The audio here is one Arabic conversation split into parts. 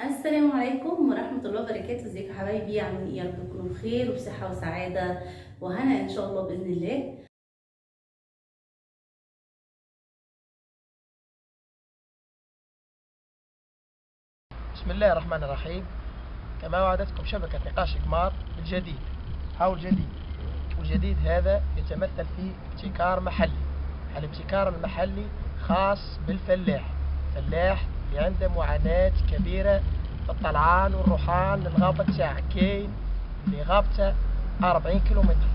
السلام عليكم ورحمة الله وبركاته. ازيكم يا حبايبي؟ عاملين ايه؟ يا رب تكونوا بخير وبصحة وسعادة وهنا ان شاء الله بإذن الله. بسم الله الرحمن الرحيم. كما وعدتكم شبكة نقاش إقمار بالجديد. هاو الجديد، والجديد هذا يتمثل في ابتكار محلي. الابتكار المحلي خاص بالفلاح، الفلاح اللي عنده معاناة كبيرة في الطلعان والروحان للغابة تاعه. كاين اللي غابته 40 كيلومتر.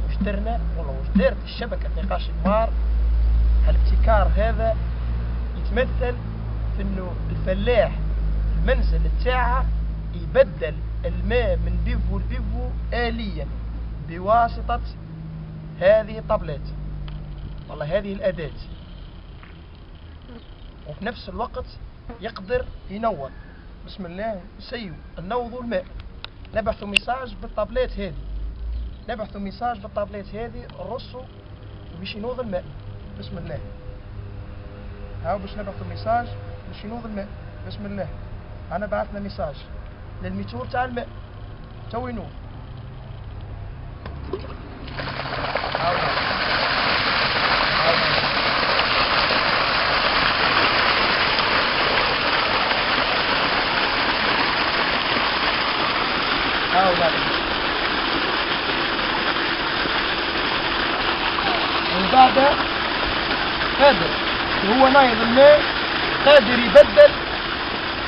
وش درنا والله وش دارت الشبكة نقاش إقمار؟ الابتكار هذا يتمثل في انه الفلاح المنزل تاعها يبدل الماء من بيفو لبيفو آليا بواسطة هذه الطابلات، والله هذه الأداة. وفي نفس الوقت يقدر ينور. بسم الله سيو نوضوا الماء. نبعثوا ميساج بالطابلات هذه، نبعثوا ميساج بالطابلات هذه نرصوا باش ينوض الماء. بسم الله هاو باش نبعثوا ميساج باش ينوض الماء. بسم الله أنا بعثنا ميساج للميتور تاع الماء تو ينوض. هاو من بعد قادر هو نايض الماء قادر يبدل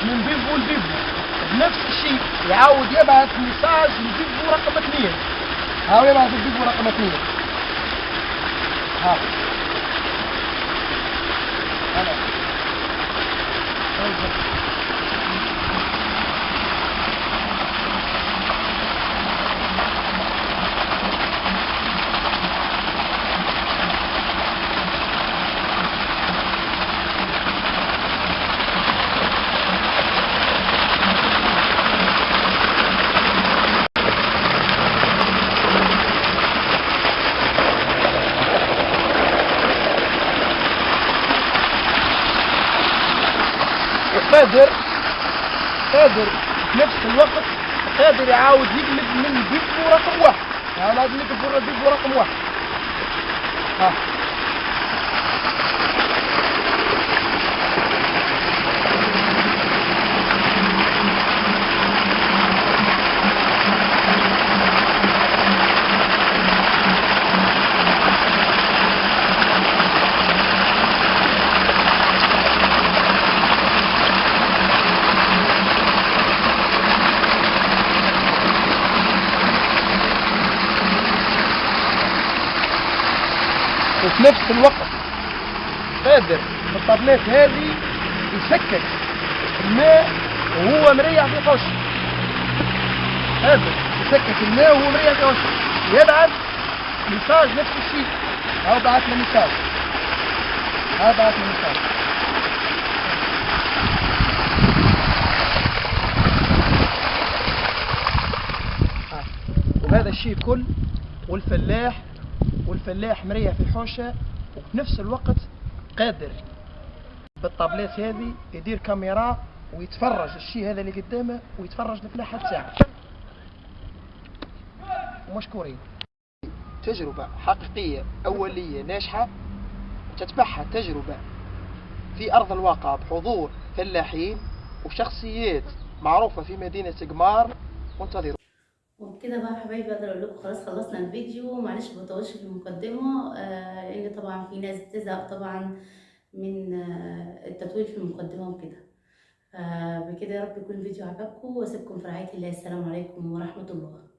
من بيفو لبيفو بنفس الشيء. يعاود يبعث ميساج لبيفو رقم 2. هاو يبعث البيفو رقم 2. هاو قادر في نفس الوقت قادر يعاود يقلب من بيفو رقم 1. يعني لازم يقلب بيفو رقم 1. ها وفي نفس الوقت قادر بالطابلات هذه يسكك الماء وهو مريح في حوشه. قادر يسكك الماء وهو مريح في حوشه. يبعث ميساج نفس الشيء. هاو بعثنا ميساج. هاو بعثنا ميساج. وهذا الشيء كل والفلاح مريح في الحوشه. وفي نفس الوقت قادر بالطابلات هذه يدير كاميرا ويتفرج الشيء هذا اللي قدامه ويتفرج الفلاحه تاعه. ومشكورين. تجربه حقيقيه اوليه ناجحه تتبعها تجربه في ارض الواقع بحضور فلاحين وشخصيات معروفه في مدينه إقمار. وانتظروا. وبكده بقى يا حبايبي اقدر اقول لكم خلاص خلصنا الفيديو. معلش بطولش في المقدمة لان طبعا في ناس بتزهق طبعا من التطويل في المقدمة وكده. بكده يا رب يكون الفيديو عجبكم واسيبكم في رعاية الله. السلام عليكم ورحمة الله.